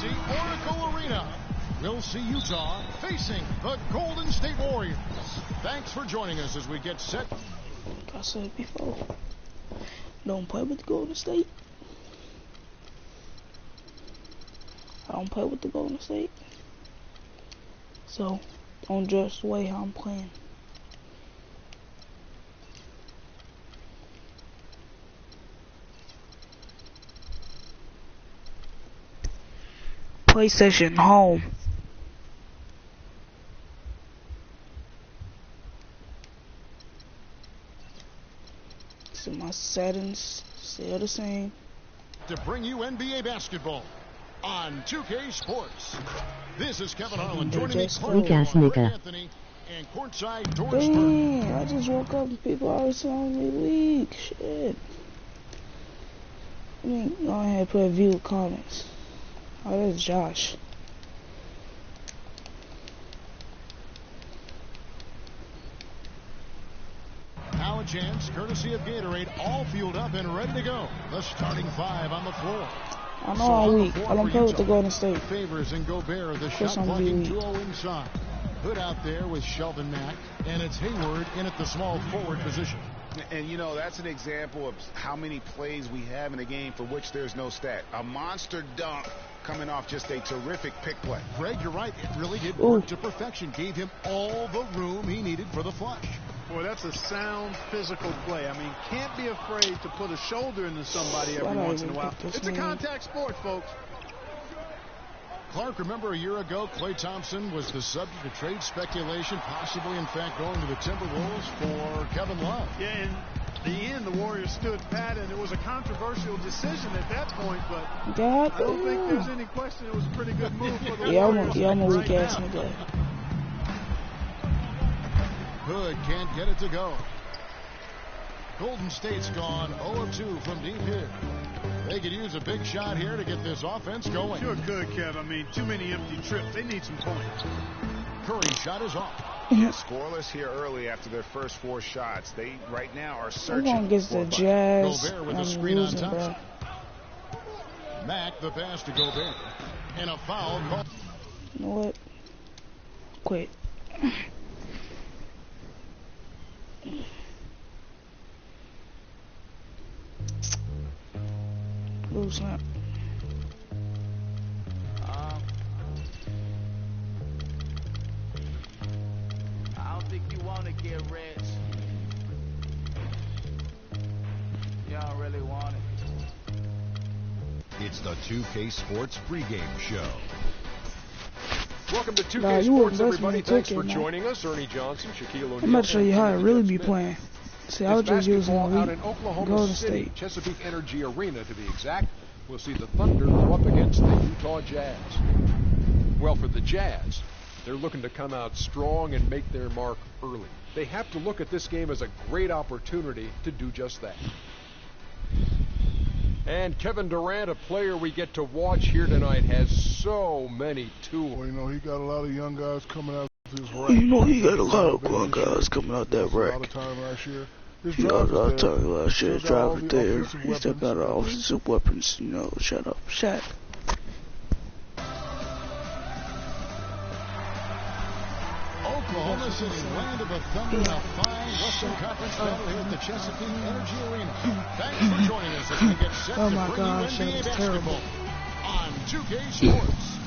empty Oracle Arena. We'll see Utah facing the Golden State Warriors. Thanks for joining us as we get set. Like I said before, don't play with the Golden State. I don't play with the Golden State. So, don't judge the way how I'm playing. PlayStation home. So my settings still the same. To bring you NBA basketball on 2K Sports. This is Kevin Harlan joining me, Anthony, and courtside Doris. Dang, I just woke up and people always telling me weak. Shit. I mean, go ahead and put a view comments. Oh, that's Josh. Now a chance, courtesy of Gatorade, all fueled up and ready to go. The starting five on the floor. I know I'm weak. I don't play with the Golden State. Favors and Gobert, the shot blocking duo inside. Hood out there with Shelvin Mack, and it's Hayward in at the small forward position. And, you know, that's an example of how many plays we have in a game for which there's no stat. A monster dunk coming off just a terrific pick play. Greg, you're right. It really did work to perfection. Gave him all the room he needed for the flush. Boy, that's a sound physical play. I mean, can't be afraid to put a shoulder into somebody every once in a while. It's a contact sport, folks. Clark, remember a year ago, Klay Thompson was the subject of trade speculation, possibly, in fact, going to the Timberwolves for Kevin Love. Yeah, in the end, the Warriors stood pat, and it was a controversial decision at that point, but I don't think there's any question it was a pretty good move for the Warriors. Yeah, I'm a weak ass nigga. Hood can't get it to go. Golden State's gone 0-2 from deep here. They could use a big shot here to get this offense going. Sure could, Kev. I mean, too many empty trips. They need some points. Curry's shot is off. Scoreless here early after their first 4 shots. They right now are searching for the Jazz. Gobert with the screen on top. Mack the pass to Gobert. And a foul call. You know what? Quit. Lose that. I don't think you want to get rich. You don't really want it. It's the 2K Sports pregame show. Welcome to 2K Sports, everybody. Thanks for joining us. Ernie Johnson, Shaquille O'Neal. I'm about to show you how I really be playing. See, I was just using out in Oklahoma Golden City, State. Chesapeake Energy Arena to be exact. We'll see the Thunder go up against the Utah Jazz. Well, for the Jazz, they're looking to come out strong and make their mark early. They have to look at this game as a great opportunity to do just that. And Kevin Durant, a player we get to watch here tonight, has so many tools. Well, you know, he got a lot of young guys coming out of his rack. You know, he got a lot of young guys coming out that rack. A lot of time last year. He got a lot of time last year. His drive is there. He still got offensive weapons. You know, shut up. Shaq. Oklahoma City, land of the Thunder, in a fine Western Conference battle here at the Chesapeake Energy Arena. Thanks for joining us as we get set to bring you NBA basketball on 2K Sports.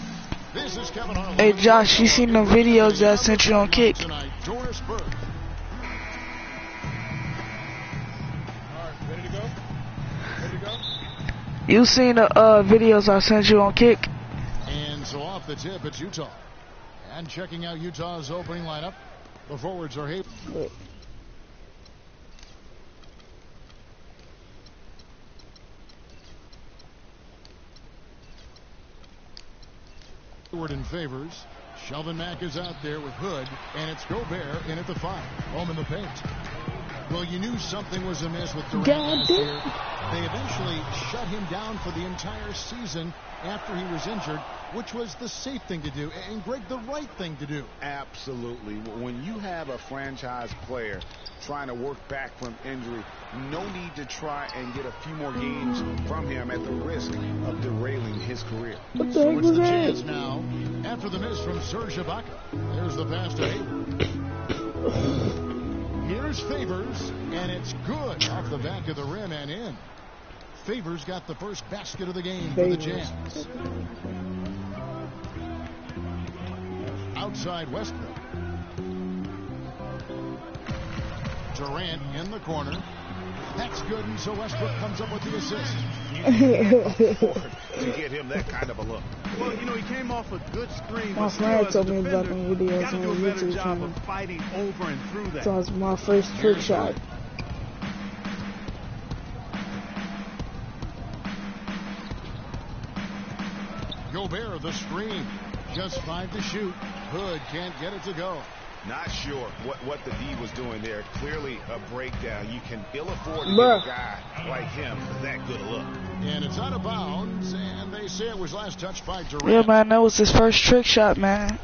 This is Kevin Harlan. Hey Josh, you seen the videos that I sent you on Kick? Tonight, Doris Burke. Ready to go? Ready to go? You seen the videos I sent you on Kick? And so off the tip, it's Utah. And checking out Utah's opening lineup, the forwards are Hayward in favors. Shelvin Mack is out there with Hood, and it's Gobert in at the 5. Home in the paint. Well, you knew something was amiss with Durant last year. They eventually shut him down for the entire season after he was injured, which was the safe thing to do, and Greg, the right thing to do. Absolutely. When you have a franchise player trying to work back from injury, no need to try and get a few more games from him at the risk of derailing his career. So it's the Jazz now. After the miss from Serge Ibaka, there's the pass to Hayward. Here's Favors, and it's good off the back of the rim and in. Favors got the first basket of the game for the Jazz. Outside Westbrook. Durant in the corner. That's good, and so Westbrook comes up with the assist. You can't afford to get him that kind of a look. Well, you know, he came off a good screen. My friend told me about them videos got to on do a better YouTube job channel. of fighting over and through that. So it's my first trick shot. Gobert, the screen. Just 5 to shoot. Hood can't get it to go. Not sure what the D was doing there. Clearly a breakdown. You can ill afford to give a guy like him that good a look. And it's out of bounds, and they say it was last touched by Durant. Yeah, man, that was his first trick shot, man.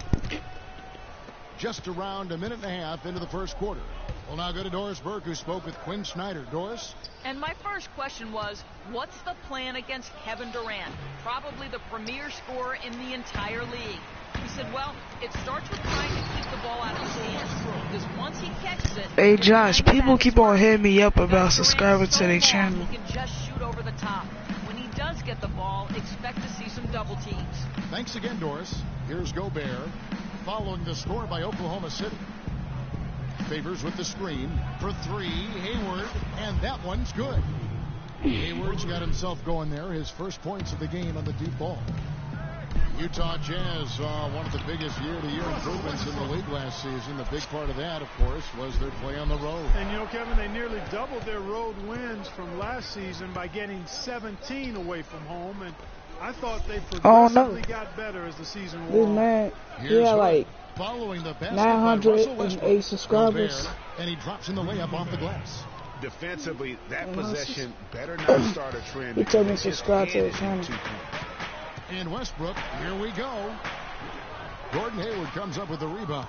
Just around a minute and a half into the first quarter. We'll now go to Doris Burke, who spoke with Quinn Snyder. Doris? And my first question was, what's the plan against Kevin Durant? Probably the premier scorer in the entire league. He said, well, it starts with trying to keep the ball out of his hands. Because once he catches it... Hey, Josh, people keep on hitting me up about subscribing to their channel. He can just shoot over the top. When he does get the ball, expect to see some double teams. Thanks again, Doris. Here's Gobert, following the score by Oklahoma City. Favors with the screen for 3. Hayward, and that one's good. Hayward's got himself going there. His first points of the game on the deep ball. Utah Jazz saw one of the biggest year-to-year improvements in the league last season. The big part of that, of course, was their play on the road. And, you know, Kevin, they nearly doubled their road wins from last season by getting 17 away from home. And I thought they progressively got better as the season wore on. Man, yeah, like following the 908 subscribers. Gobert, and he drops in the layup off the glass. Defensively, that possession better not start a trend. He told me to subscribe to the channel. And Westbrook, here we go. Gordon Hayward comes up with the rebound.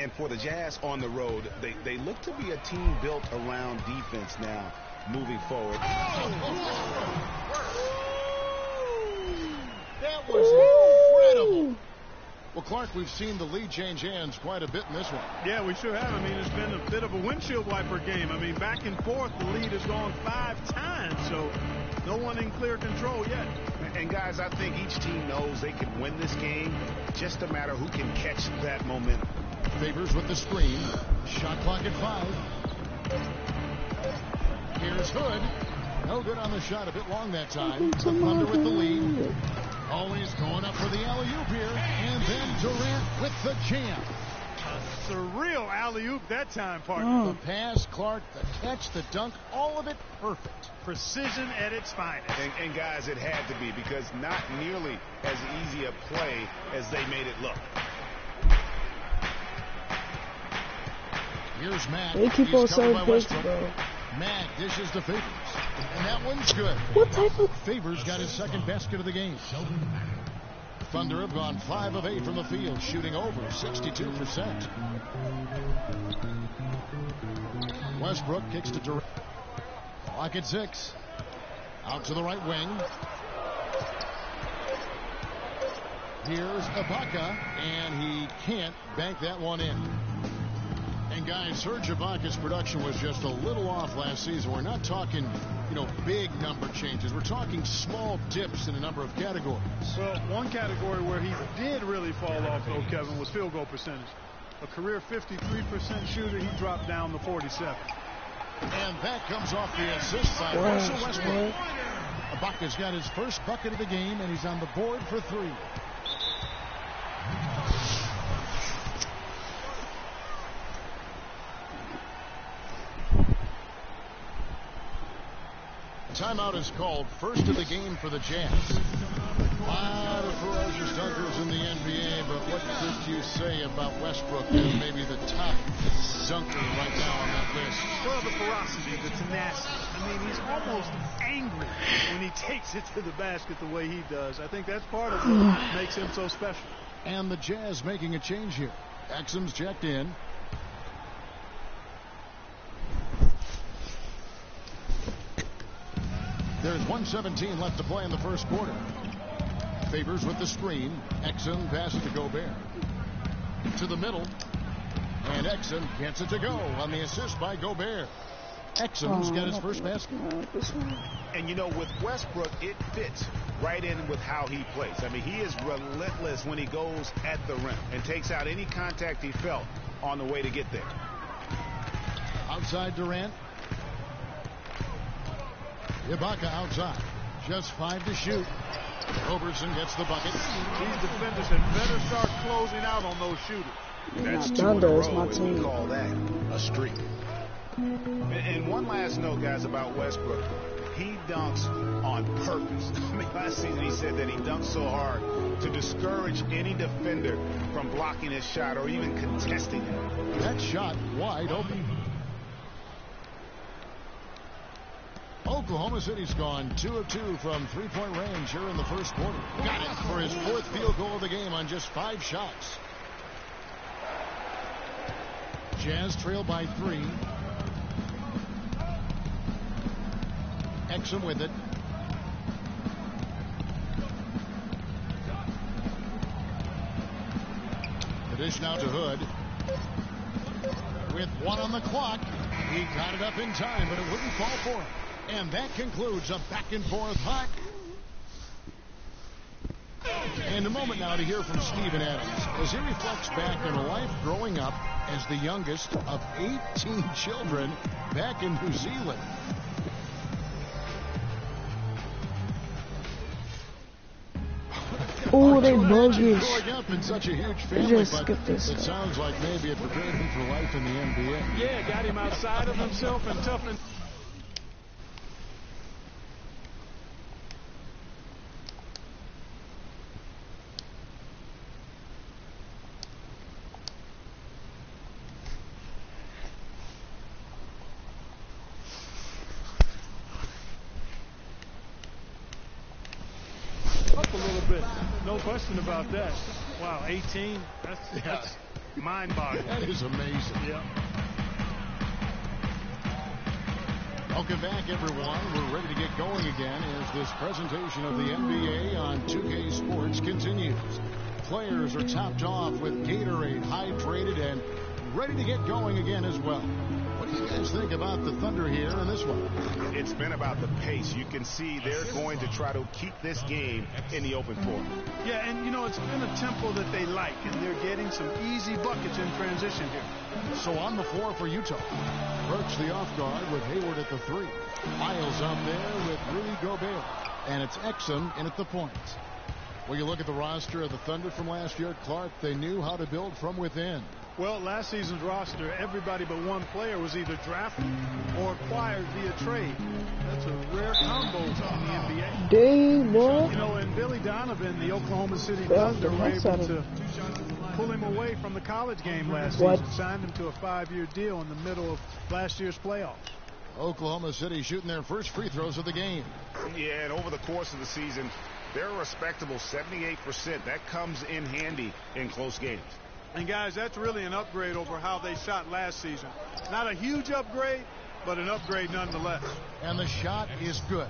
And for the Jazz on the road, they look to be a team built around defense now, moving forward. That was incredible. Well, Clark, we've seen the lead change hands quite a bit in this one. Yeah, we sure have. I mean, it's been a bit of a windshield wiper game. I mean, back and forth, the lead has gone 5 times, so no one in clear control yet. And, guys, I think each team knows they can win this game. Just a matter who can catch that momentum. Favors with the screen. Shot clock at 5. Here's Hood. No good on the shot. A bit long that time. The Thunder with the lead. Always going up for the alley-oop here. And then Durant with the jam. It's a real alley-oop that time, partner. The pass, Clark, the catch, the dunk, all of it perfect. Precision at its finest. And guys, it had to be, because not nearly as easy a play as they made it look. Here's Matt. They keep on saying this, bro. Matt dishes to Favors. And that one's good. What type of... Favors got his second basket of the game. Thunder have gone 5 of 8 from the field, shooting over 62%. Westbrook kicks to Durant. Clock at 6. Out to the right wing. Here's Ibaka, and he can't bank that one in. And guys, Serge Ibaka's production was just a little off last season. We're not talking, big number changes. We're talking small dips in a number of categories. Well, one category where he did really fall off, though, Kevin, was field goal percentage. A career 53% shooter, he dropped down to 47. And that comes off the assist by Russell Westbrook. Ibaka's got his first bucket of the game, and he's on the board for 3. Timeout is called. First of the game for the Jazz. A lot of ferocious dunkers in the NBA, but what could you say about Westbrook as maybe the top dunker right now on that list? Well, the ferocity, the tenacity. I mean, he's almost angry when he takes it to the basket the way he does. I think that's part of what makes him so special. And the Jazz making a change here. Exum's checked in. There's 1:17 left to play in the first quarter. Favors with the screen. Exum passes to Gobert. To the middle. And Exum gets it to go on the assist by Gobert. Exum's got his first basket. And, you know, with Westbrook, it fits right in with how he plays. I mean, he is relentless when he goes at the rim and takes out any contact he felt on the way to get there. Outside Durant. Ibaka outside. Just 5 to shoot. Roberson gets the bucket. These defenders had better start closing out on those shooters. That's 2 in a row, and we call that a streak. And one last note, guys, about Westbrook. He dunks on purpose. I mean, last season he said that he dunks so hard to discourage any defender from blocking his shot or even contesting it. That shot wide open. Oklahoma City's gone 2 of 2 from three-point range here in the first quarter. Got it for his 4th field goal of the game on just 5 shots. Jazz trail by 3. Exum with it. The dish now to Hood. With 1 on the clock. He got it up in time, but it wouldn't fall for him. And that concludes a back-and-forth hot. And a moment now to hear from Steven Adams as he reflects back on a life growing up as the youngest of 18 children back in New Zealand. Oh, they bogus. Growing up in such a huge family, Just skip but this it sounds like maybe it prepared him for life in the NBA. Yeah, got him outside of himself and toughened. Up a little bit, no question about that. Wow, 18, that's mind-boggling. That is amazing. Yeah. Welcome back, everyone. We're ready to get going again as this presentation of the NBA on 2K Sports continues. Players are topped off with Gatorade, hydrated, and ready to get going again as well. What do you guys think about the Thunder here in this one? It's been about the pace. You can see they're going to try to keep this game in the open floor. Yeah, and, you know, it's been a tempo that they like, and they're getting some easy buckets in transition here. So on the floor for Utah. Roach the off guard with Hayward at the 3. Miles up there with Rudy Gobert. And it's Exum in at the point. When you look at the roster of the Thunder from last year, Clark, they knew how to build from within. Well, last season's roster, everybody but one player was either drafted or acquired via trade. That's a rare combo in the NBA. Dang, boy. You know, and Billy Donovan, the Oklahoma City Thunder, were able to pull him away from the college game last season, signed him to a 5-year deal in the middle of last year's playoffs. Oklahoma City shooting their first free throws of the game. Yeah, and over the course of the season, they're a respectable 78%. That comes in handy in close games. And, guys, that's really an upgrade over how they shot last season. Not a huge upgrade, but an upgrade nonetheless. And the shot is good.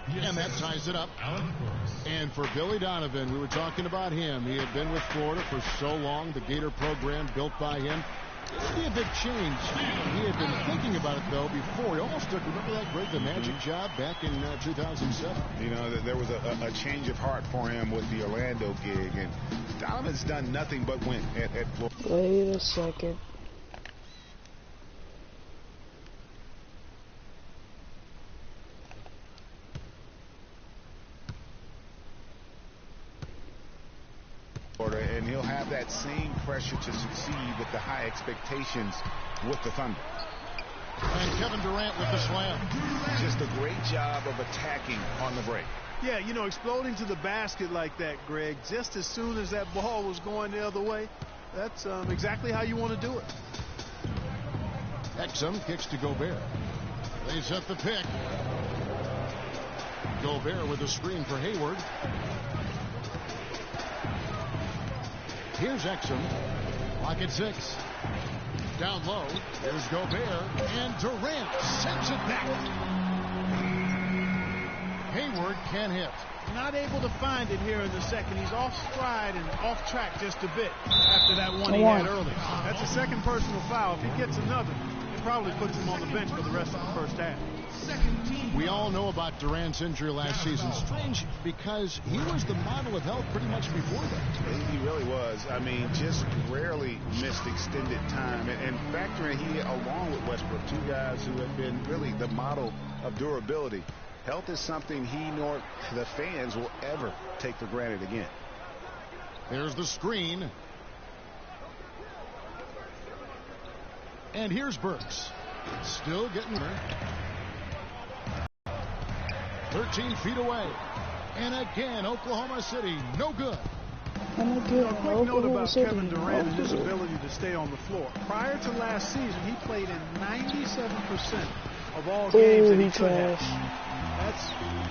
And that ties it up. And for Billy Donovan, we were talking about him. He had been with Florida for so long, the Gator program built by him. This would be a big change. He had been thinking about it, though, before. He almost took, remember that Greg the Magic job back in 2007? You know, there was a change of heart for him with the Orlando gig, and Donovan's done nothing but win at Florida. Wait a second. And he'll have that same pressure to succeed with the high expectations with the Thunder. And Kevin Durant with the slam. Just a great job of attacking on the break. Yeah, you know, exploding to the basket like that, Greg, just as soon as that ball was going the other way, that's exactly how you want to do it. Exum kicks to Gobert. They set the pick. Gobert with a screen for Hayward. Here's Exum. Lock at 6. Down low. Here's Gobert. And Durant sends it back. Hayward can't hit. Not able to find it here in the second. He's off stride and off track just a bit after that one he had early. That's a second personal foul. If he gets another, it probably puts him on the bench for the rest of the first half. We all know about Durant's injury last season. Strange because he was the model of health pretty much before that. He really was. I mean, just rarely missed extended time. And factoring he, along with Westbrook, two guys who have been really the model of durability. Health is something he nor the fans will ever take for granted again. There's the screen. And here's Burks. Still getting there. 13 feet away. And again, Oklahoma City, no good. A quick note about Kevin Durant and his ability to stay on the floor. Prior to last season, he played in 97% of all games that he could have. That's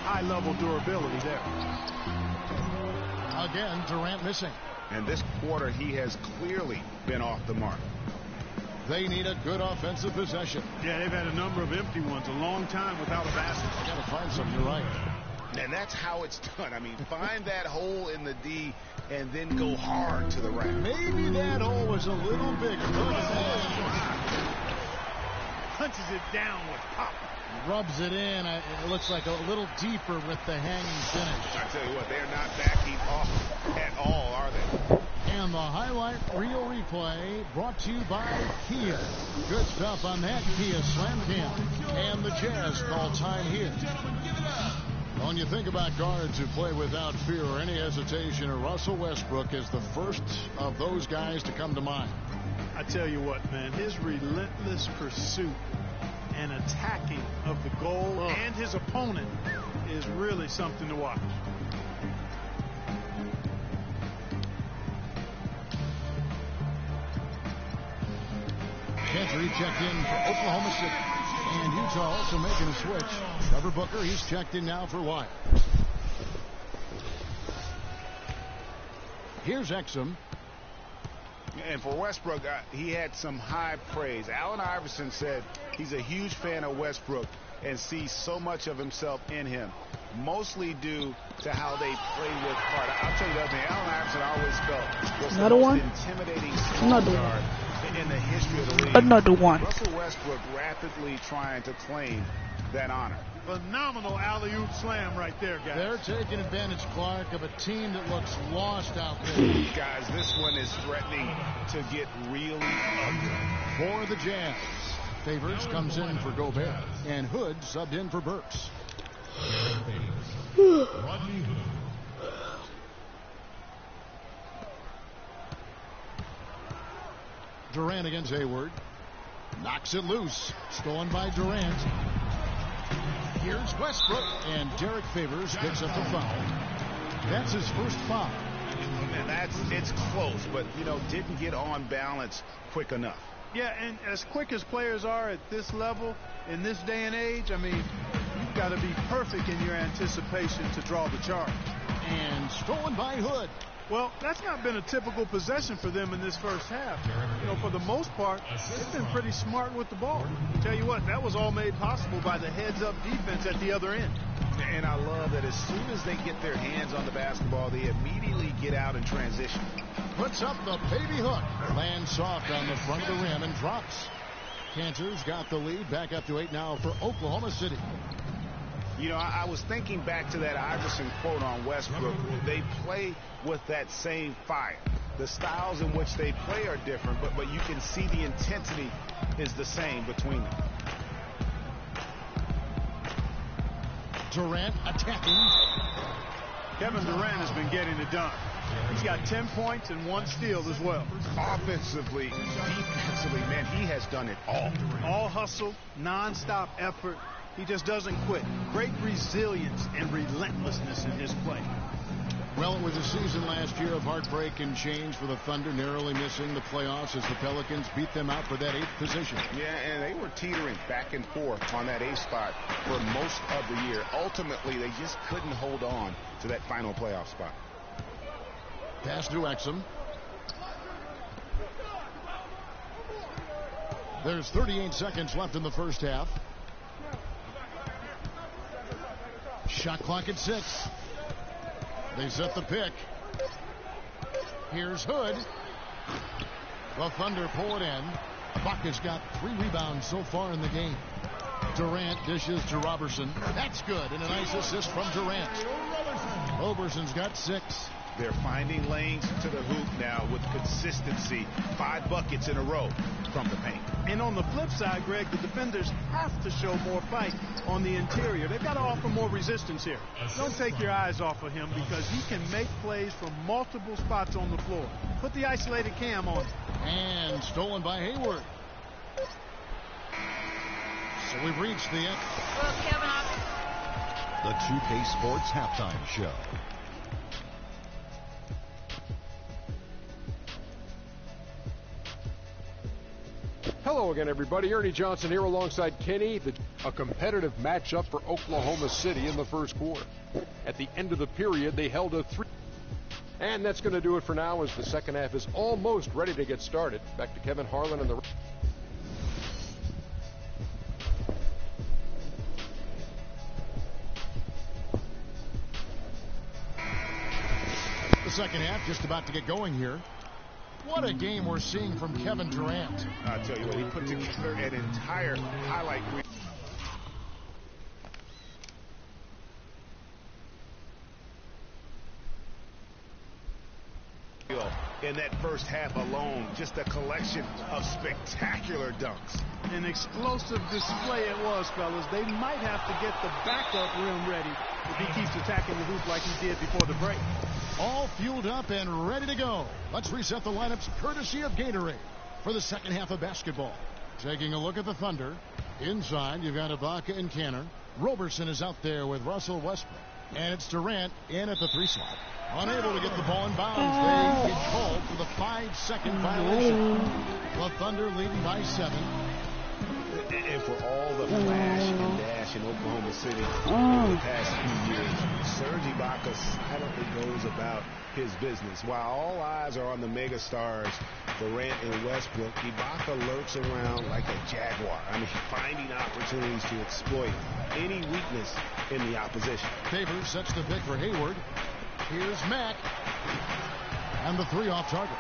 high-level durability there. Again, Durant missing. And this quarter, he has clearly been off the mark. They need a good offensive possession. Yeah, they've had a number of empty ones, a long time without a basket. They got to find some, you're right. And that's how it's done. I mean, find that hole in the D and then go hard to the rack. Maybe that hole was a little bigger. Punches it down with pop. Rubs it in. It looks like a little deeper with the hanging finish. I tell you what, they're not backing off at all, are they? And the highlight reel replay brought to you by Kia. Good stuff on that Kia Slam Cam. And the Jazz call time here. When you think about guards who play without fear or any hesitation, Russell Westbrook is the first of those guys to come to mind. I tell you what, man, his relentless pursuit and attacking of the goal and his opponent is really something to watch. Gentry checked in for Oklahoma City. And Utah also making a switch. Trevor Booker, he's checked in now for Wyatt. Here's Exum. And for Westbrook, he had some high praise. Allen Iverson said he's a huge fan of Westbrook and sees so much of himself in him, mostly due to how they play with heart. I'll tell you the other thing, Allen Iverson always felt was the most intimidating small guard in the history of the league. Another one. Russell Westbrook rapidly trying to claim that honor. Phenomenal alley-oop slam right there, guys. They're taking advantage, Clark, of a team that looks lost out there. Guys, this one is threatening to get really ugly. For the Jazz, Favors comes in for Gobert, and Hood subbed in for Burks. Durant against Hayward. Knocks it loose. Stolen by Durant. Here's Westbrook, and Derek Favors picks up the foul. That's his first foul. And it's close, but, didn't get on balance quick enough. Yeah, and as quick as players are at this level, in this day and age, I mean, you've got to be perfect in your anticipation to draw the charge. And stolen by Hood. Well, that's not been a typical possession for them in this first half. For the most part, they've been pretty smart with the ball. Tell you what, that was all made possible by the heads-up defense at the other end. And I love that as soon as they get their hands on the basketball, they immediately get out and transition. Puts up the baby hook. Lands soft on the front of the rim and drops. Kansas got the lead. Back up to 8 now for Oklahoma City. I was thinking back to that Iverson quote on Westbrook. They play with that same fire. The styles in which they play are different, but you can see the intensity is the same between them. Durant attacking. Kevin Durant has been getting it done. He's got 10 points and 1 steal as well. Offensively, defensively, man, he has done it all. All hustle, non-stop effort, He just doesn't quit. Great resilience and relentlessness in his play. Well, it was a season last year of heartbreak and change for the Thunder, narrowly missing the playoffs as the Pelicans beat them out for that 8th position. Yeah, and they were teetering back and forth on that 8th spot for most of the year. Ultimately, they just couldn't hold on to that final playoff spot. Pass to Exum. There's 38 seconds left in the first half. Shot clock at 6. They set the pick. Here's Hood. The Thunder pull it in. Ibaka's got 3 rebounds so far in the game. Durant dishes to Robertson. That's good. And a nice assist from Durant. Roberson's got 6. They're finding lanes to the hoop now with consistency. 5 buckets in a row from the paint. And on the flip side, Greg, the defenders have to show more fight on the interior. They've got to offer more resistance here. Don't take your eyes off of him because he can make plays from multiple spots on the floor. Put the isolated cam on him. And stolen by Hayward. So we've reached the end. Well, Kevin, The 2K Sports Halftime Show. Hello again, everybody. Ernie Johnson here alongside Kenny. A competitive matchup for Oklahoma City in the first quarter. At the end of the period, they held a 3. And that's going to do it for now as the second half is almost ready to get started. Back to Kevin Harlan and the... The second half just about to get going here. What a game we're seeing from Kevin Durant. I'll tell you what, he put together an entire highlight reel. In that first half alone, just a collection of spectacular dunks. An explosive display it was, fellas. They might have to get the backup rim ready if he keeps attacking the hoop like he did before the break. All fueled up and ready to go. Let's reset the lineups courtesy of Gatorade for the second half of basketball. Taking a look at the Thunder. Inside, you've got Ibaka and Canner. Robertson is out there with Russell Westbrook. And it's Durant in at the 3 slot. Unable to get the ball in bounds. They get called for the 5-second violation. The Thunder leading by 7. And for all the flash and dash in Oklahoma City over the past few years, Serge Ibaka silently goes about his business. While all eyes are on the megastars, Durant and Westbrook, Ibaka lurks around like a jaguar. I mean, finding opportunities to exploit any weakness in the opposition. Favors sets the pick for Hayward. Here's Mack. And the 3 off target.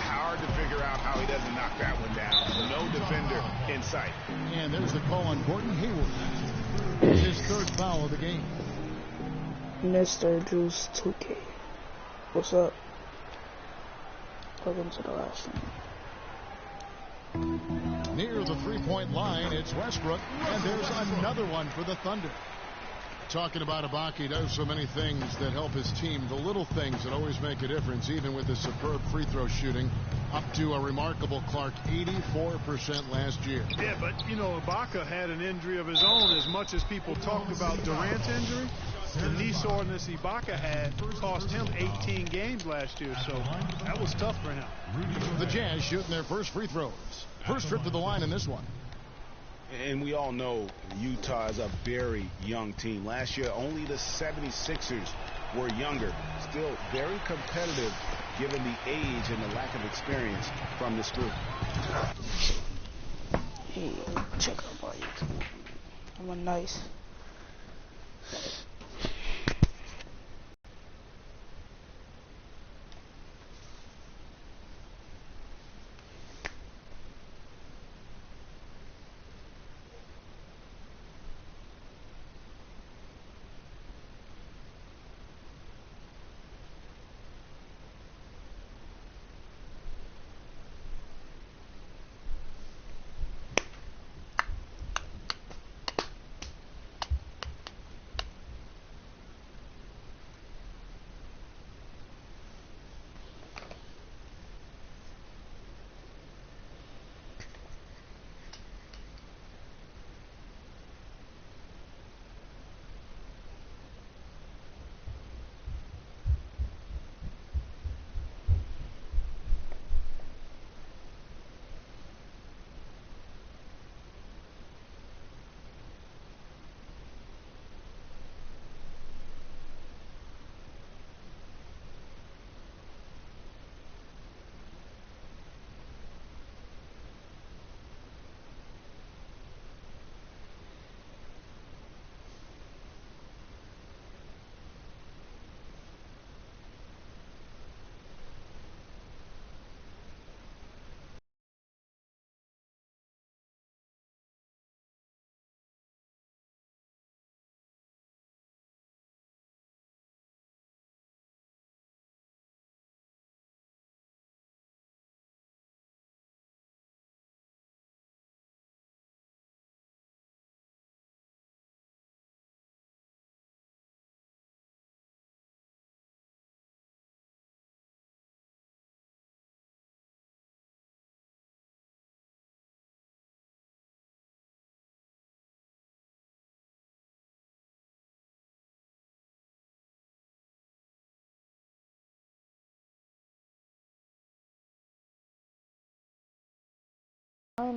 Hard to figure out how he doesn't knock that one down. No defender in sight. And there's the call on Gordon Hayward. His 3rd foul of the game. Mr. Juice 2K. What's up? Welcome to the last one. Near the 3-point line, it's Westbrook. And there's another one for the Thunder. Talking about Ibaka, he does so many things that help his team. The little things that always make a difference, even with his superb free throw shooting, up to a remarkable Clark 84% last year. Yeah, but, you know, Ibaka had an injury of his own. As much as people talked about Durant's injury, the knee soreness Ibaka had cost him 18 games last year, so that was tough for him. The Jazz shooting their first free throws. First trip to the line in this one. And we all know Utah is a very young team. Last year, only the 76ers were younger. Still very competitive given the age and the lack of experience from this group. Hey, check out my YouTube. I'm a nice.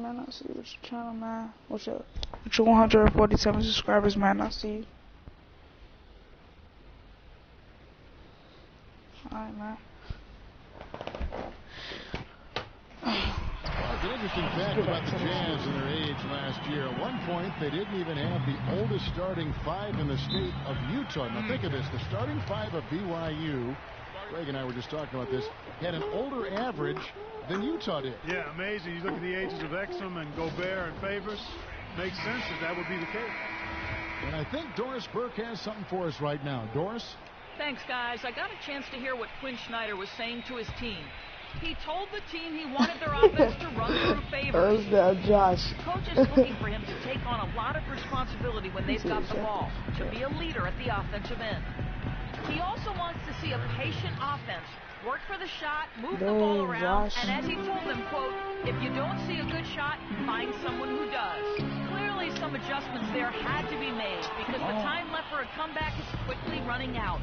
man. I see you with your channel, man. What's your 147 subscribers, man. I see you. Alright, man. Well, it's an interesting fact about the Jazz and their age last year. At one point, they didn't even have the oldest starting five in the state of Utah. Now think of this. The starting five of BYU, Greg and I were just talking about this, had an older average than Utah did. Yeah, amazing. You look at the ages of Exum and Gobert and Favors. Makes sense that would be the case. And I think Doris Burke has something for us right now. Doris? Thanks, guys. I got a chance to hear what Quinn Snyder was saying to his team. He told the team he wanted their offense to run through Favors. Josh. Coach is looking for him to take on a lot of responsibility when they've got the ball, to be a leader at the offensive end. He also wants to see a patient offense, work for the shot, move the ball around, and as he told them, quote, if you don't see a good shot, find someone who does. Clearly some adjustments there had to be made because the time left for a comeback is quickly running out.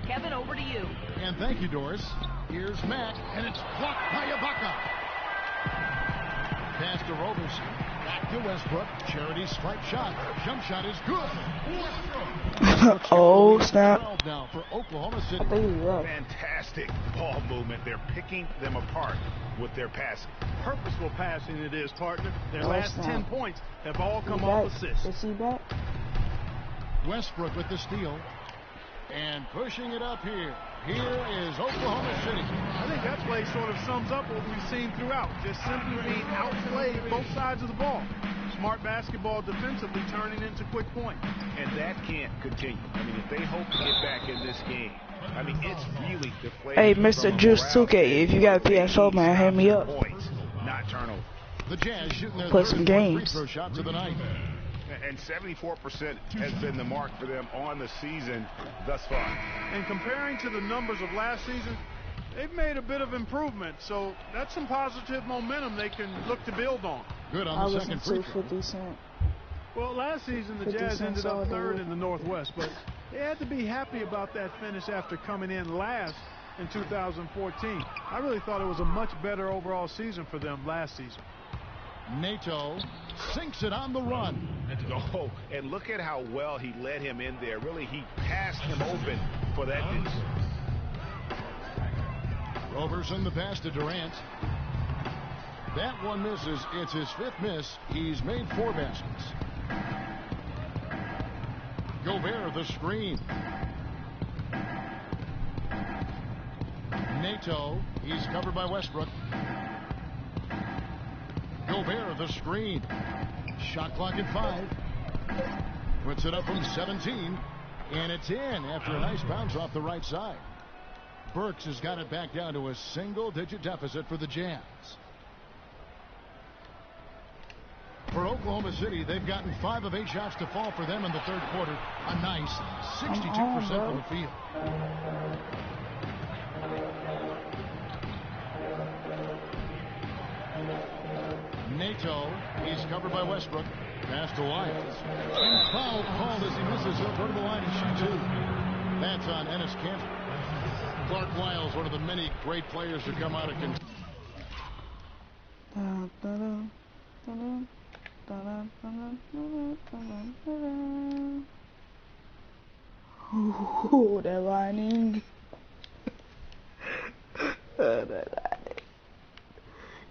Kevin, over to you. And thank you, Doris. Here's Matt, and it's blocked by Ibaka. Pass to Roberson. Back to Westbrook. Charity stripe shot. Jump shot is good. Oh, snap. Now for Oklahoma City. Fantastic ball movement. They're picking them apart with their passing. Purposeful passing it is, partner. Their last 10 points have all come off assists. Is he back? Westbrook with the steal. And pushing it up here. Here is Oklahoma City. I think that play sort of sums up what we've seen throughout. Just simply being outplayed both sides of the ball. Smart basketball defensively turning into quick points. And that can't continue. I mean, if they hope to get back in this game, I mean, it's really deflating. Hey, Mr. Juice 2K, if you got a PSO, man, hit me up. Points, not turnover. The Jazz shooting their Play some games. free throw shots of the night. And 74% has been the mark for them on the season thus far. And comparing to the numbers of last season, they've made a bit of improvement. So that's some positive momentum they can look to build on. Good on the second free throw. 50 Cent. Well, last season the Jazz ended up third in the Northwest, but they had to be happy about that finish after coming in last in 2014. I really thought it was a much better overall season for them last season. Nato sinks it on the run. Oh, and look at how well he led him in there. Really, he passed him open for that dish. Roberson the pass to Durant. That one misses. It's his fifth miss. He's made 4 baskets. Gobert the screen. Nato, he's covered by Westbrook. Gobert the screen. Shot clock at 5. Puts it up from 17. And it's in after a nice bounce off the right side. Burks has got it back down to a single-digit deficit for the Jazz. For Oklahoma City, they've gotten 5 of 8 shots to fall for them in the third quarter. A nice 62% from the field. Nato, he's covered by Westbrook. Pass to Wiles. And foul called as he misses. He'll go to the line and shoot 2. That's on Ennis Cantor. Clark Wiles, one of the many great players to come out of Kentucky. Ooh, that lining. That lining.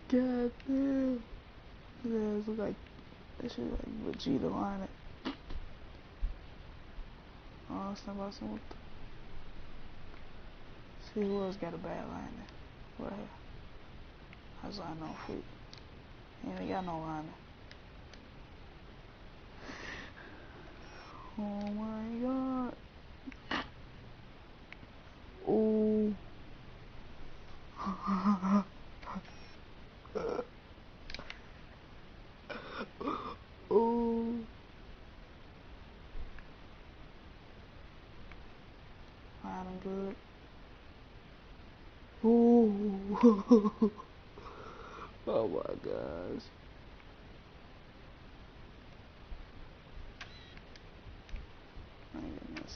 God damn. Yeah, it look like that shit like Vegeta lining. Oh, it's not about some. See who else got a bad lining? Right here. How's line on feet? Yeah, they got no lining. Oh my god. Ooh. Ooh. Alright, I'm good. Ooh. Oh my gosh.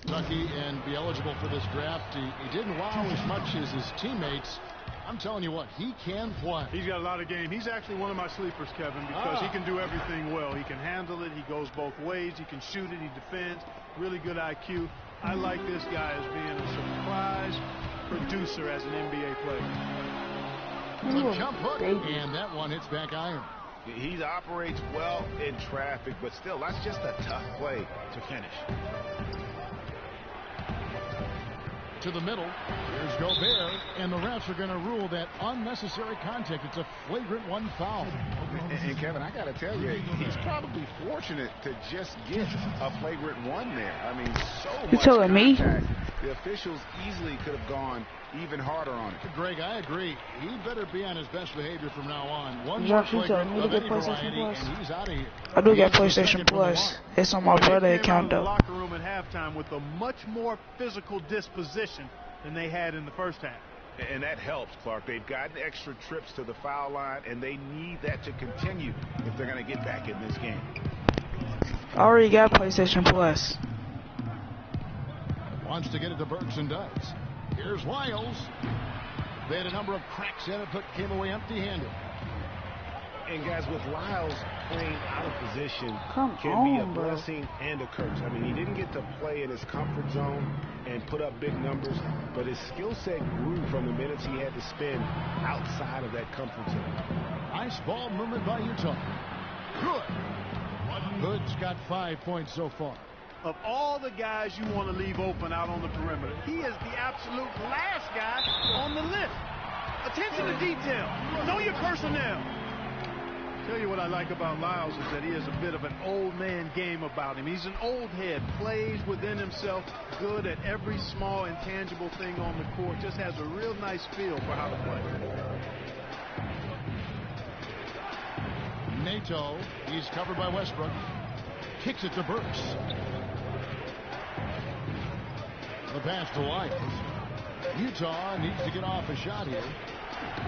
Kentucky and be eligible for this draft. He didn't wow as much as his teammates. I'm telling you what, he can play. He's got a lot of game. He's actually one of my sleepers, Kevin, because he can do everything well. He can handle it. He goes both ways. He can shoot it. He defends. Really good IQ. I like this guy as being a surprise producer as an NBA player. The jump hook, and that one hits back iron. He operates well in traffic, but still, that's just a tough play to finish. To the middle. Here's Gobert, and the refs are going to rule that unnecessary contact. It's a flagrant 1 foul. And Kevin, I got to tell you, he's probably fortunate to just get a flagrant 1 there. I mean, so much You're telling me? The officials easily could have gone even harder on it. Greg, I agree. He better be on his best behavior from now on. One Yeah, more she flagrant told me to of get any PlayStation variety, Plus. and he's out of here. I do get He's the PlayStation second from the Plus. line. It's on my brother account The though. locker room at halftime with a much more physical disposition than they had in the first half. And that helps, Clark. They've gotten extra trips to the foul line, and they need that to continue if they're going to get back in this game. I already got PlayStation Plus. Wants to get it to Burks and does. Here's Lyles. They had a number of cracks at it, but came away empty-handed. And guys, with Lyles playing out of position Come can be a on, bro. blessing and a curse. I mean, he didn't get to play in his comfort zone and put up big numbers, but his skill set grew from the minutes he had to spend outside of that comfort zone. Nice ball movement by Utah. Good. Hood's got 5 points so far. Of all the guys you want to leave open out on the perimeter, he is the absolute last guy on the list. Attention to detail. Know your personnel. Tell you what I like about Lyles is that he has a bit of an old man game about him. He's an old head, plays within himself, good at every small intangible thing on the court, just has a real nice feel for how to play. Nato, he's covered by Westbrook. Kicks it to Burks. The pass to Lyles. Utah needs to get off a shot here.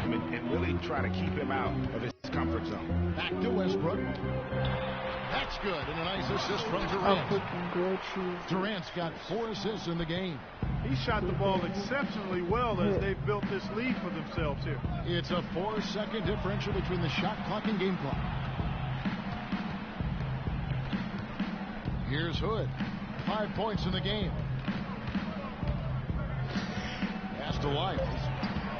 And really try to keep him out of his comfort zone. Back to Westbrook. That's good, and a nice assist from Durant. Durant's got 4 assists in the game. He shot the ball exceptionally well as they've built this lead for themselves here. It's a 4-second differential between the shot clock and game clock. Here's Hood. 5 points in the game. Pass to Lyles.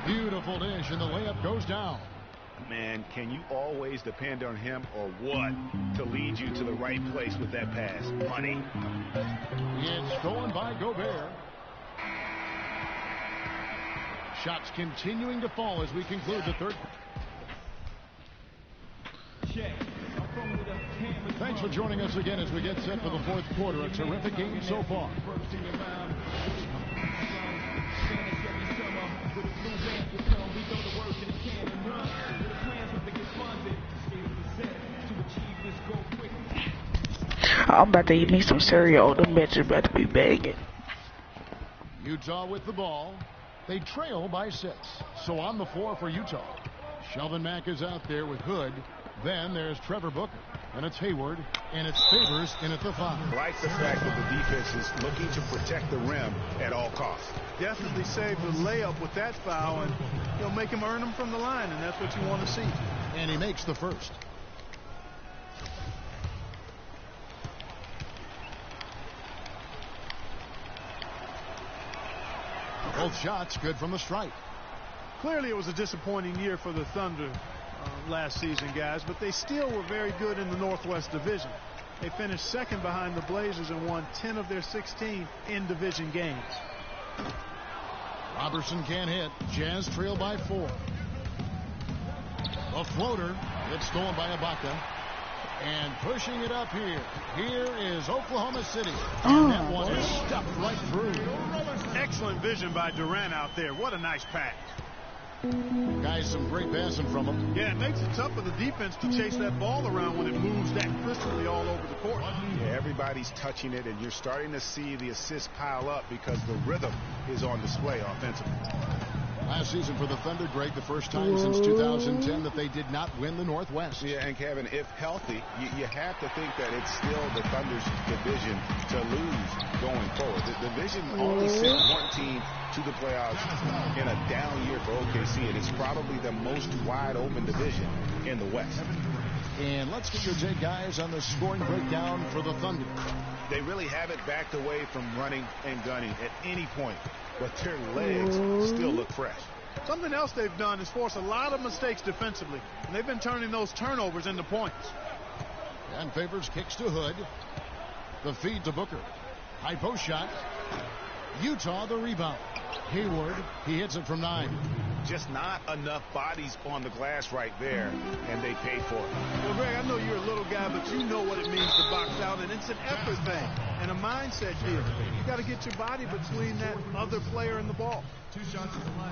Beautiful dish, and the layup goes down. Man, can you always depend on him or what to lead you to the right place with that pass? Money. It's stolen by Gobert. Shots continuing to fall as we conclude the third. Thanks for joining us again as we get set for the fourth quarter. A terrific game so far. I'm about to eat me some cereal. Them bitches about to be begging. Utah with the ball. They trail by 6. So on the floor for Utah. Shelvin Mack is out there with Hood. Then there's Trevor Booker. And it's Hayward. And it's Favors in at the 5. I like the fact that the defense is looking to protect the rim at all costs. Definitely save the layup with that foul, and he'll make him earn them from the line, and that's what you want to see. And he makes the first. Both shots good from the stripe. Clearly it was a disappointing year for the Thunder last season, guys, but they still were very good in the Northwest Division. They finished second behind the Blazers and won 10 of their 16 in-division games. Robertson can't hit. Jazz trail by 4. A floater. It's stolen by Ibaka. And pushing it up here. Here is Oklahoma City. And that one is stuffed right through. Excellent vision by Durant out there. What a nice pass. Guys, some great passing from him. Yeah, it makes it tough for the defense to chase that ball around when it moves that crisply all over the court. Yeah, everybody's touching it, and you're starting to see the assists pile up because the rhythm is on display offensively. Last season for the Thunder, Greg, the first time since 2010 that they did not win the Northwest. Yeah, and Kevin, if healthy, you have to think that it's still the Thunder's division to lose going forward. The division only sent one team to the playoffs in a down year for OKC, and it's probably the most wide open division in the West. And let's get your take, guys, on the scoring breakdown for the Thunder. They really haven't backed away from running and gunning at any point, but their legs still look fresh. Something else they've done is force a lot of mistakes defensively, and they've been turning those turnovers into points. And Favors kicks to Hood. The feed to Booker. High post shot. Utah the rebound. Hayward, he hits it from 9. Just not enough bodies on the glass right there, and they pay for it. Well, Greg, I know you're a little guy, but you know what it means to box out, and it's an effort thing and a mindset deal. You got to get your body between that other player and the ball.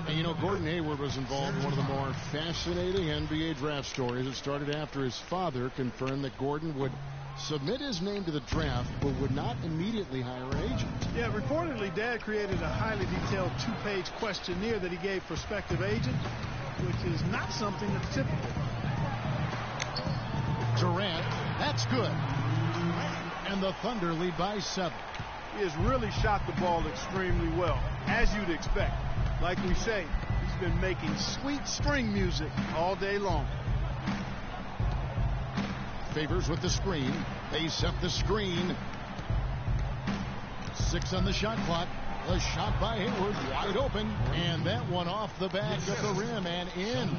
And you know, Gordon Hayward was involved in one of the more fascinating NBA draft stories. It started after his father confirmed that Gordon would submit his name to the draft, but would not immediately hire an agent. Yeah, reportedly, Dad created a highly detailed 2-page questionnaire that he gave prospective agents, which is not something that's typical. Durant, that's good. And the Thunder lead by 7. He has really shot the ball extremely well, as you'd expect. Like we say, he's been making sweet string music all day long. Favors with the screen. They set the screen. 6 on the shot clock. A shot by Hayward, wide open, and that one off the back of the rim and in.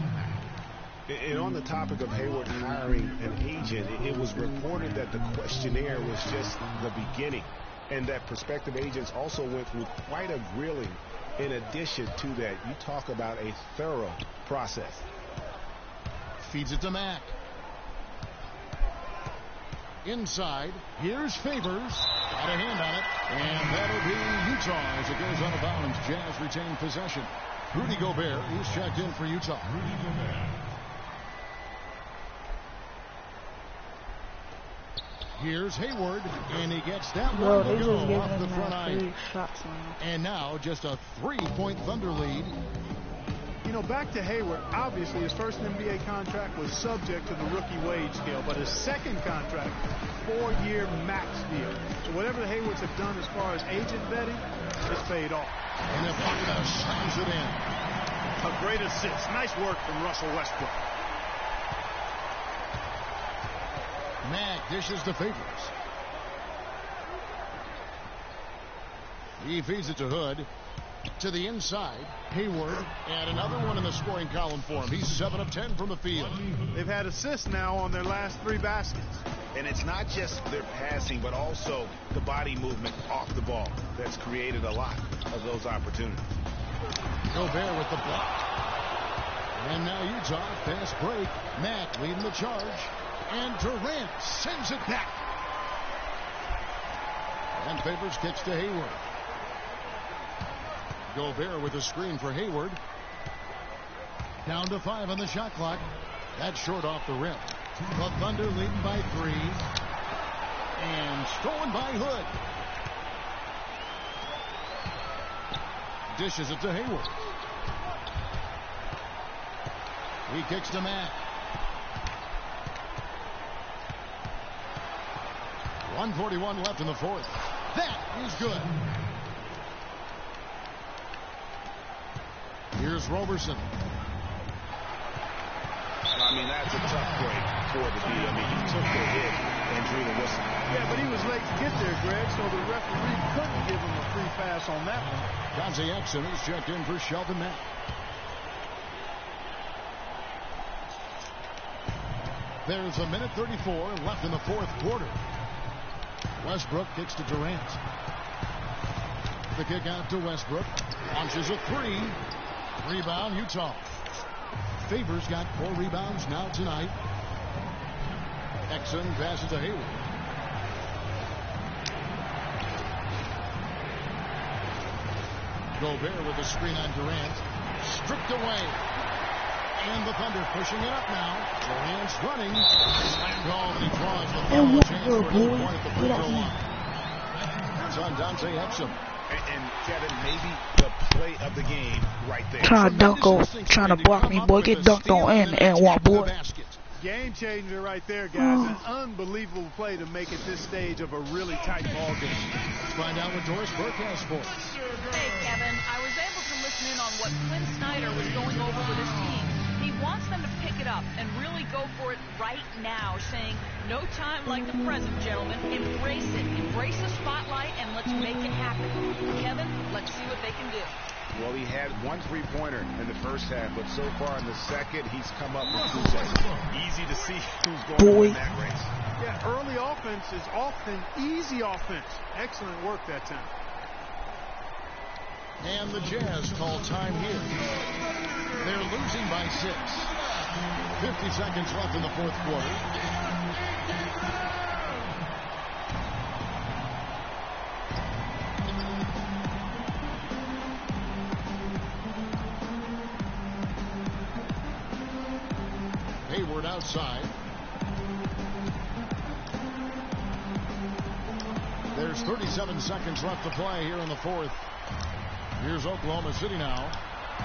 And on the topic of Hayward hiring an agent, it was reported that the questionnaire was just the beginning, and that prospective agents also went through quite a grilling. In addition to that, you talk about a thorough process. Feeds it to Mack. Inside, here's Favors. Got a hand on it, and that'll be Utah as it goes out of bounds. Jazz retain possession. Rudy Gobert, he's checked in for Utah. Here's Hayward, and he gets that one to go off the front eye. And now just a 3-point Thunder lead. You know, back to Hayward, obviously his first NBA contract was subject to the rookie wage scale, but his second contract, 4-year max deal. So whatever the Haywards have done as far as agent vetting, it's paid off. And if Bogdan slams it in. A great assist. Nice work from Russell Westbrook. Mack dishes to Favors. He feeds it to Hood. To the inside, Hayward, and another one in the scoring column for him. He's 7 of 10 from the field. They've had assists now on their last 3 baskets. And it's not just their passing, but also the body movement off the ball that's created a lot of those opportunities. Gobert with the block. And now Utah, fast break. Mack leading the charge. And Durant sends it back. And Favors kicks to Hayward. Gobert with a screen for Hayward. Down to 5 on the shot clock. That's short off the rim. The Thunder leading by 3. And stolen by Hood. Dishes it to Hayward. He kicks to Mack. 1:41 left in the 4th. That is good. Here's Roberson. I mean, that's a tough break for the D. I mean, he took the hit and drew the whistle. Yeah, but he was late to get there, Greg, so the referee couldn't give him a free pass on that one. Dante Exum is checked in for Sheldon Mack. There's a minute 34 left in the 4th quarter. Westbrook kicks to Durant. The kick out to Westbrook. Launches a 3. Rebound, Utah. Favors got 4 rebounds now tonight. Exum passes to Hayward. Gobert with the screen on Durant. Stripped away. And the Thunder pushing it up now. Durant's running. Slam call, and he draws the foul. Chance for another point at the free throw line. It's on Dante Exum. And Kevin, maybe the play of the game right there. Trying to dunk on, trying to block me, boy. Get dunked on and one, boy. Game changer right there, guys. An unbelievable play to make at this stage of a really tight ball game. Let's find out what Doris Burke has for us. Hey, Kevin, I was able to listen in on what Quinn Snyder was going over with his team. He wants them to pick it up and really go for it right now, saying, no time like the present, gentlemen. Embrace it. Embrace the spotlight, and let's make it happen. Kevin, let's see what they can do. Well, he had one three-pointer in the first half, but so far in the second, he's come up with 2 sets. Easy to see who's going to win that race. Yeah, early offense is often easy offense. Excellent work that time. And the Jazz call time here. They're losing by 6. 50 seconds left in the fourth quarter. Hayward outside. There's 37 seconds left to play here in the fourth. Here's Oklahoma City now.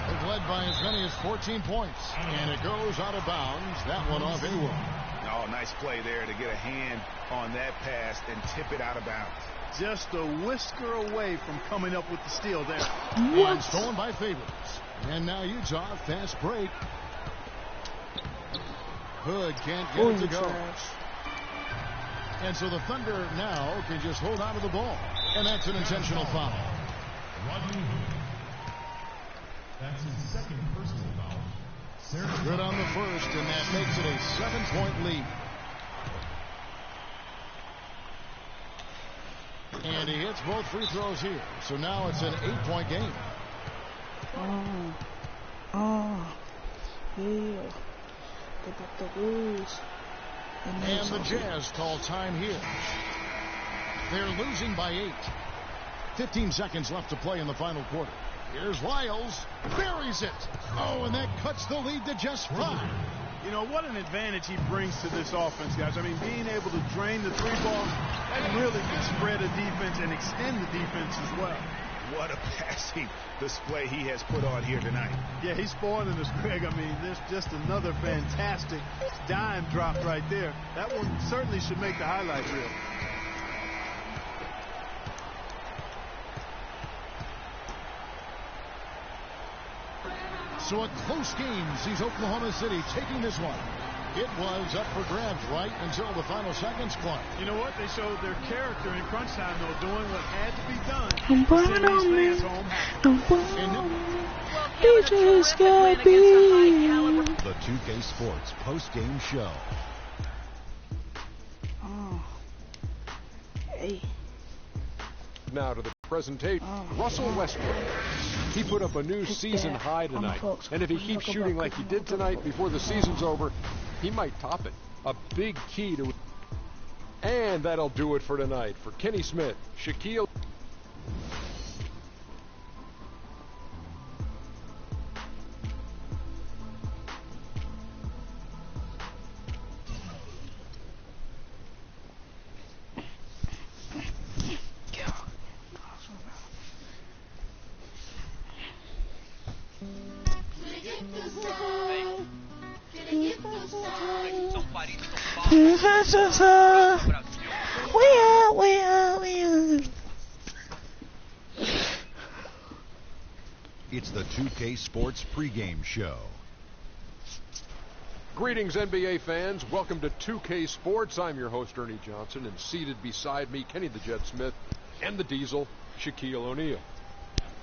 They've led by as many as 14 points. And it goes out of bounds. That one off Hayward. Oh, nice play there to get a hand on that pass and tip it out of bounds. Just a whisker away from coming up with the steal there. One stolen by Favors. And now Utah, fast break. Hood can't get it to go. And so the Thunder now can just hold on to the ball. And that's an intentional foul. That's his second personal foul. Good on the first, and that makes it a 7-point lead. And he hits both free throws here. So now it's an 8-point game. Yeah. They got the rules. And the Jazz call time here. They're losing by 8. 15 seconds left to play in the final quarter. Here's Wiles. Buries it. Oh, and that cuts the lead to just 5. You know, what an advantage he brings to this offense, guys. I mean, being able to drain the 3-ball, that really can spread a defense and extend the defense as well. What a passing display he has put on here tonight. Yeah, he's spoiling us, Greg. I mean, there's just another fantastic dime drop right there. That one certainly should make the highlight reel. So a close game sees Oklahoma City taking this one. It was up for grabs right until the final seconds clock. You know what? They showed their character in crunch time, though, doing what had to be done. I'm burning on me. I'm burning on me. You just got me. The 2K Sports post-game show. Oh. Hey. Now to the presentation. Russell Westbrook. He put up a new season high tonight. And if he keeps shooting like he did tonight before the season's over, he might top it. A big key to it. And that'll do it for tonight. For Kenny Smith, Shaquille. It's the 2K Sports pregame show. Greetings, NBA fans. Welcome to 2K Sports. I'm your host, Ernie Johnson, and seated beside me, Kenny the Jet Smith, and the Diesel, Shaquille O'Neal.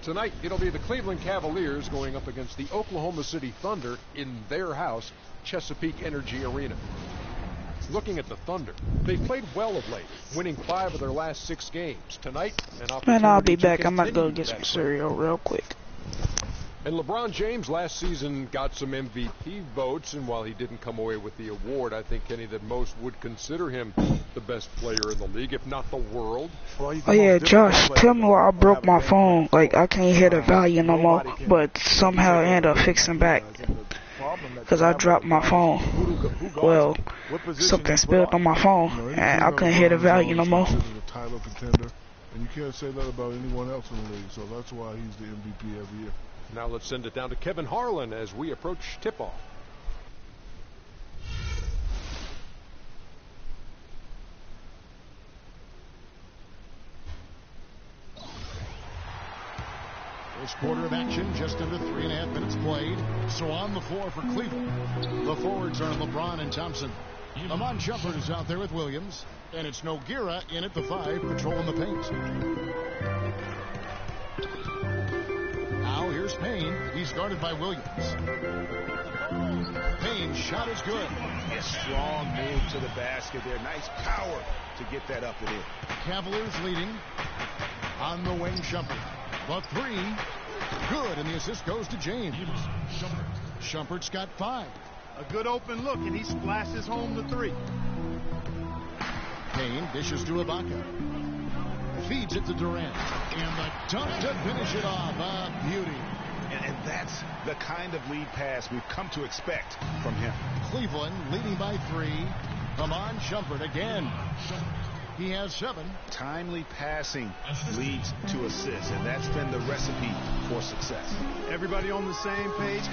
Tonight, it'll be the Cleveland Cavaliers going up against the Oklahoma City Thunder in their house, Chesapeake Energy Arena. Looking at the Thunder, they've played well of late, winning 5 of their last 6 games. Tonight, an opportunity. Man, I'll be back. to I'm gonna go continue get that some play. cereal real quick. And LeBron James last season got some MVP votes, and while he didn't come away with the award, I think, Kenny, that most would consider him the best player in the league, if not the world. Oh yeah, Josh, tell me why I broke my phone. Like, I can't hear the value no more, but somehow I end up fixing back. Because I dropped my phone. Well, something spilled on my phone, and I couldn't hear the value no more. And you can't say that about anyone else in the league, so that's why he's the MVP every year. Now let's send it down to Kevin Harlan as we approach tip-off. First quarter of action, just under 3.5 minutes played. So on the floor for Cleveland, the forwards are LeBron and Thompson. Amon Shumpert is out there with Williams, and it's Nogueira in at the 5, patrolling the paint. Now here's Payne. He's guarded by Williams. Payne's shot is good. A strong move to the basket there. Nice power to get that up and in. Cavaliers leading. On the wing, Shumpert. The 3, good, and the assist goes to James. Shumpert's got 5. A good open look, and he splashes home the 3. Payne dishes to Ibaka. Feeds it to Durant. And the dunk to finish it off. A beauty. And that's the kind of lead pass we've come to expect from him. Cleveland leading by 3. Amon Shumpert again. He has 7. Timely passing leads to assists, and that's been the recipe for success. Everybody on the same page.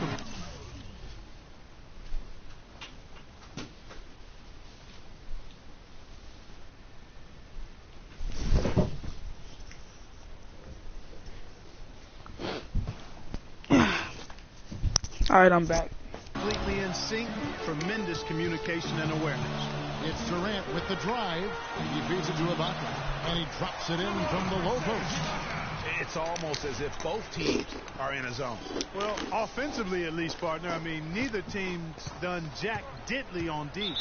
All right, I'm back. Completely in sync, tremendous communication and awareness. It's Durant with the drive. He feeds it to Ibaka, and he drops it in from the low post. It's almost as if both teams are in a zone. Well, offensively at least, partner. I mean, neither team's done jack diddly on D.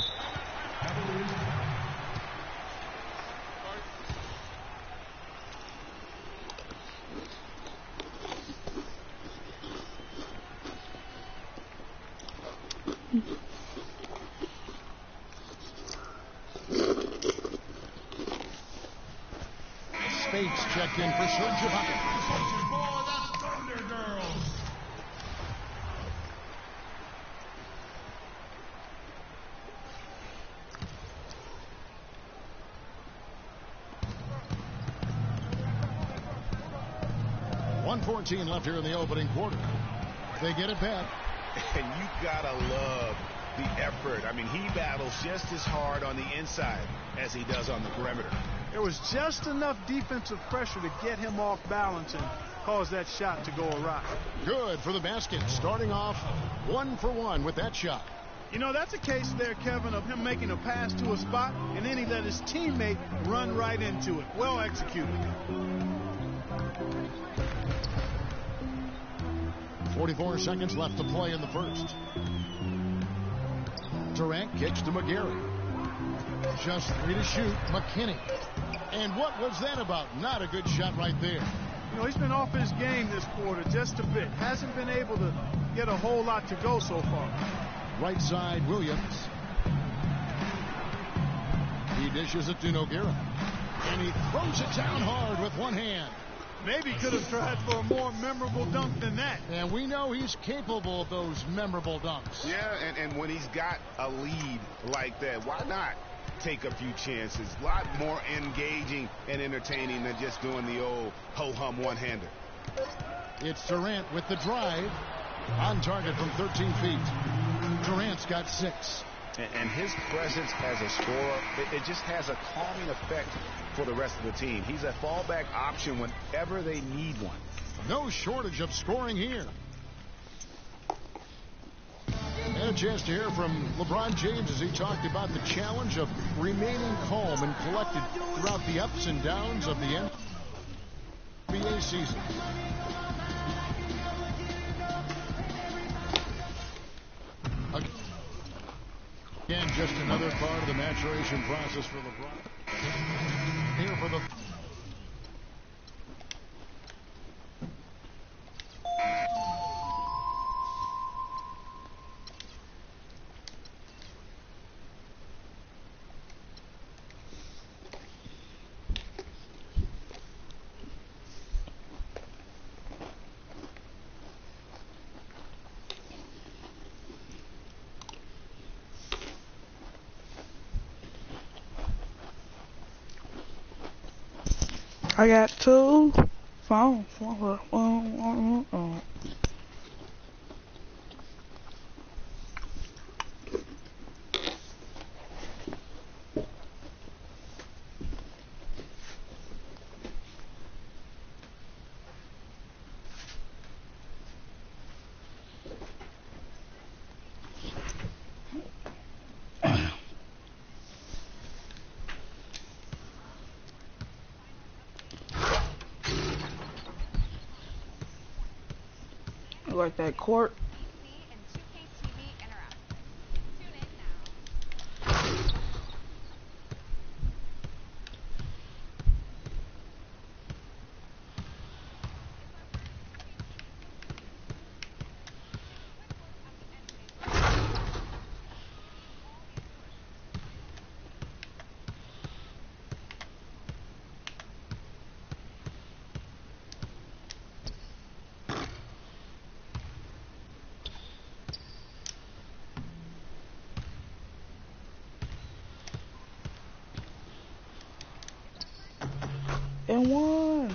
Spates checked in for Serge Ibaka. For the Thunder Girls. .114 left here in the opening quarter. They get it back. And you gotta love the effort. I mean, he battles just as hard on the inside as he does on the perimeter. There was just enough defensive pressure to get him off balance and cause that shot to go awry. Good for the basket. Starting off 1 for 1 with that shot. You know, that's a case there, Kevin, of him making a pass to a spot, and then he let his teammate run right into it. Well executed. 44 seconds left to play in the first. Durant kicks to McGarry. Just 3 to shoot. McKinney. And what was that about? Not a good shot right there. You know, he's been off his game this quarter just a bit. Hasn't been able to get a whole lot to go so far. Right side, Williams. He dishes it to Nogueira. And he throws it down hard with one hand. Maybe could have tried for a more memorable dunk than that. And we know he's capable of those memorable dunks. Yeah, and when he's got a lead like that, why not take a few chances? A lot more engaging and entertaining than just doing the old ho-hum one-hander. It's Durant with the drive. On target from 13 feet. Durant's got 6. And his presence as a scorer, it just has a calming effect for the rest of the team. He's a fallback option whenever they need one. No shortage of scoring here. And a chance to hear from LeBron James as he talked about the challenge of remaining calm and collected throughout the ups and downs of the NBA season. Again, just another part of the maturation process for LeBron. Here for the I got 2 phones. Like that court. And one.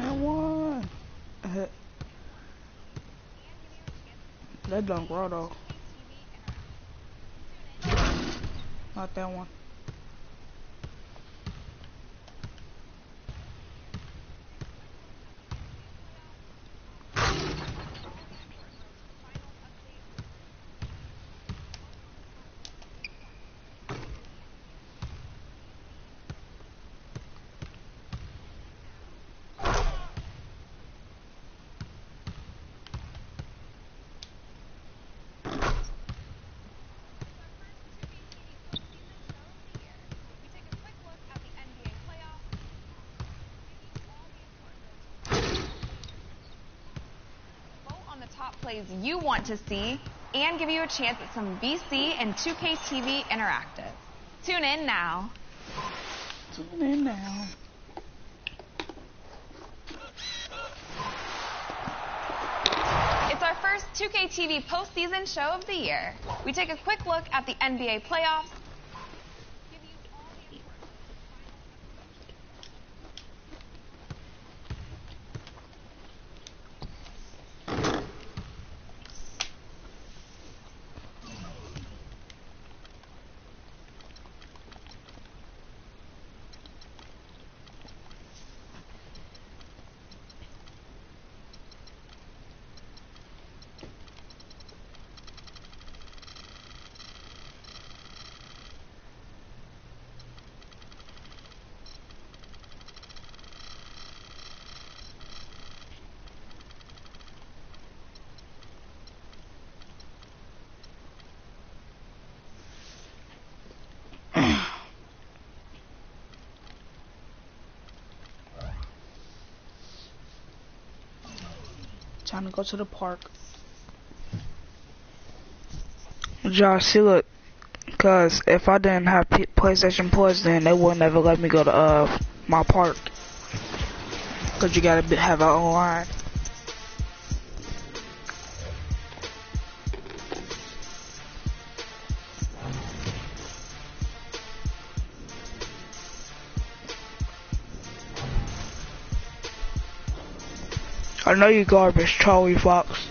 And one. That dunk raw though. Not that one. Plays you want to see and give you a chance at some VC and 2K TV Interactive. Tune in now. Tune in now. It's our first 2K TV postseason show of the year. We take a quick look at the NBA playoffs. Time to go to the park. Josh, see, look, cause if I didn't have PlayStation Plus, then they would never let me go to my park. Cause you gotta have it online. I know you garbage, Charlie Fox.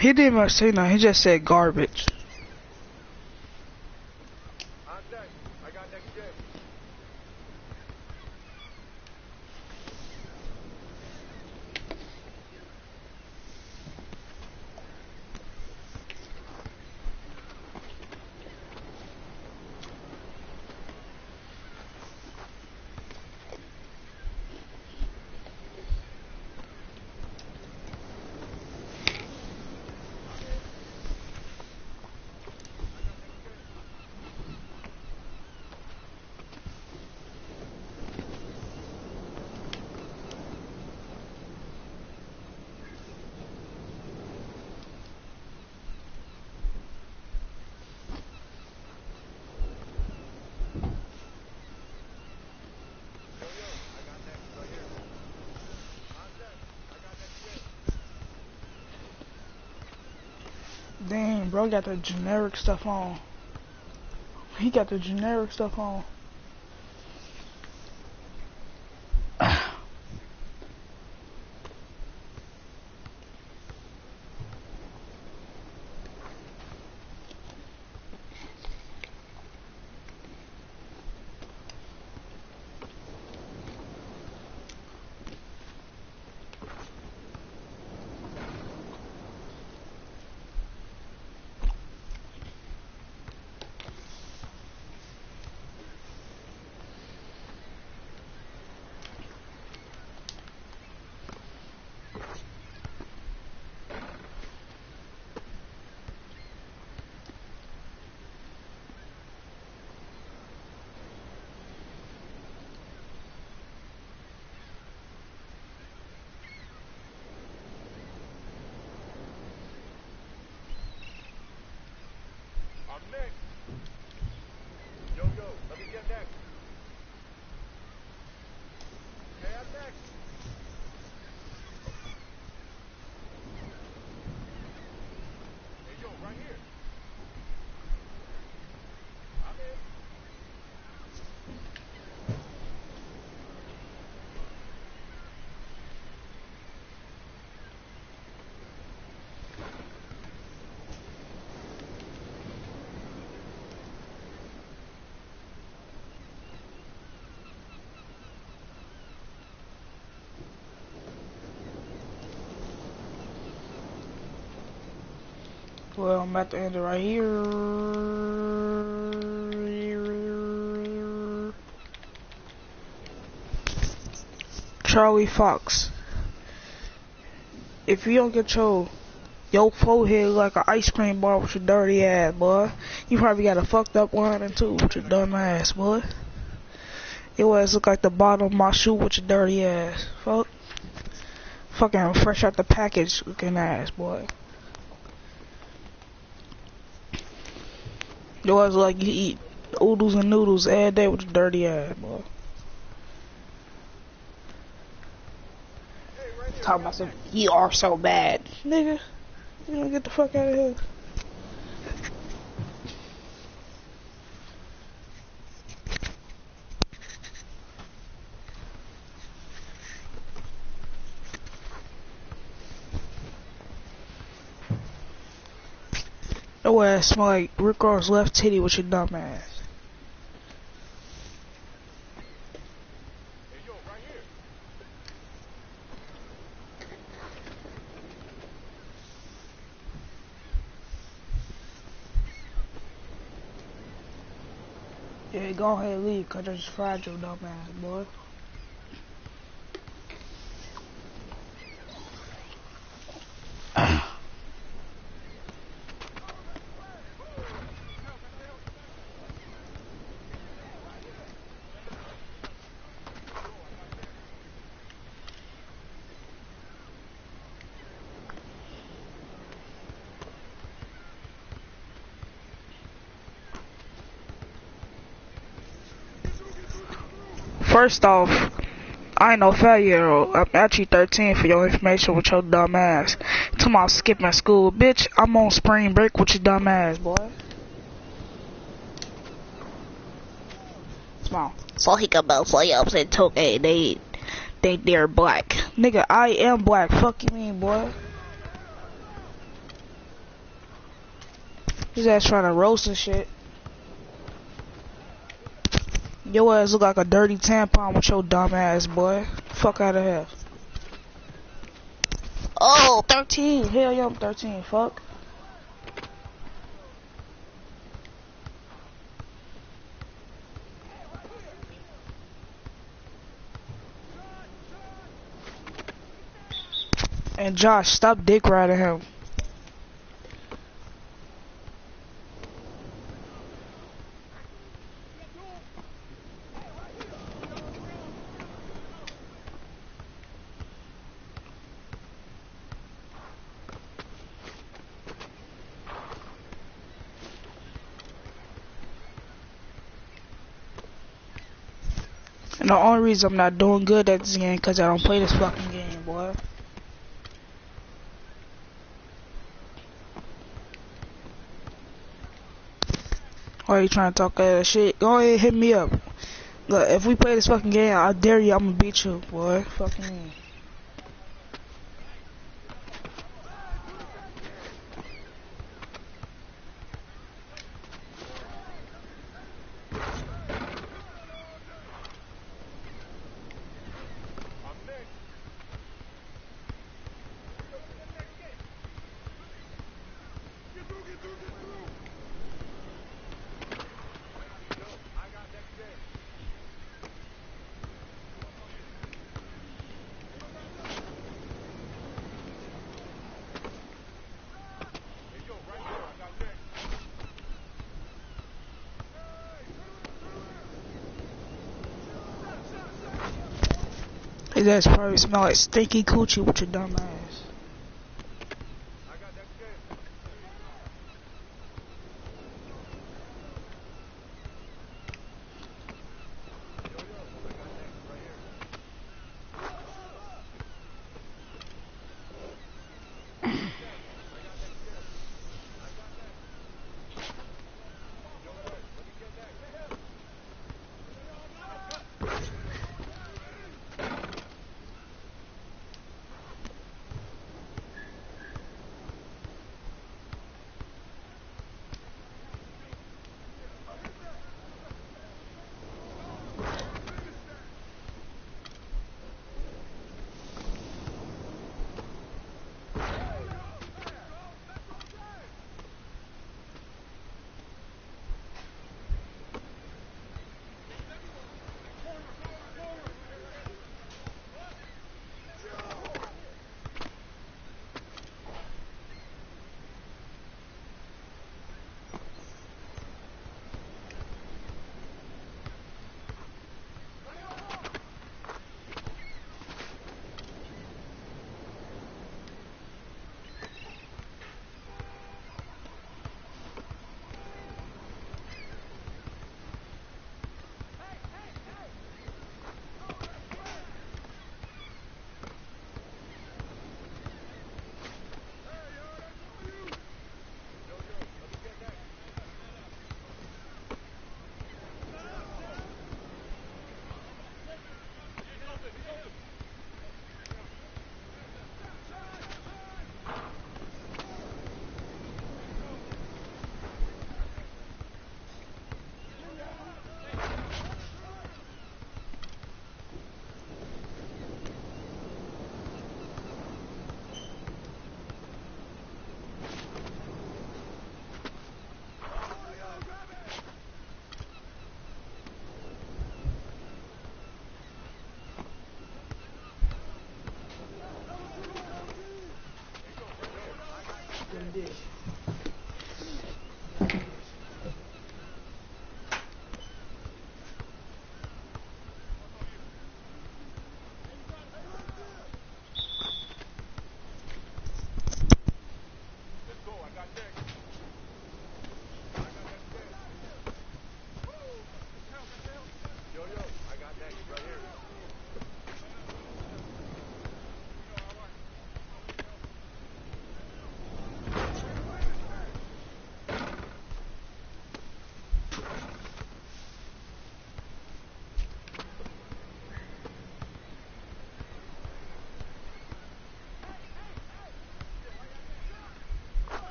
He didn't even say nothing. He just said garbage. Dang, bro got the generic stuff on. He got the generic stuff on. Well, I'm about to end it right here. Charlie Fox. If you don't get your forehead like an ice cream bar with your dirty ass, boy, you probably got a fucked up one and two with your dumb ass, boy. Your ass look like the bottom of my shoe with your dirty ass. Fucking fresh out the package looking ass, boy. Your ass like you eat oodles and noodles every day with your dirty ass, boy. Talking about some, you are so bad. Nigga, you don't get the fuck out of here. Your ass smell like Rick Ross left titty with your dumb ass. Yeah, go ahead and leave, cause I just fried your dumb ass, boy. First off, I ain't no failure. I'm actually 13 for your information with your dumb ass. Talking about skipping school. Bitch, I'm on spring break with your dumb ass, boy. Small. So he can both play ups and took they're black. Nigga, I am black. Fuck you mean, boy. His ass trying to roast and shit. Your ass look like a dirty tampon with your dumb ass, boy. Fuck out of here. Oh, 13. Hell yeah, I'm 13. Fuck. And Josh, stop dick riding him. And the only reason I'm not doing good at this game because I don't play this fucking game, boy. Why are you trying to talk that shit? Go ahead, hit me up. Look, if we play this fucking game, I dare you, I'm gonna beat you, boy. Fucking me. His ass probably smell like stinky coochie with your dumb ass.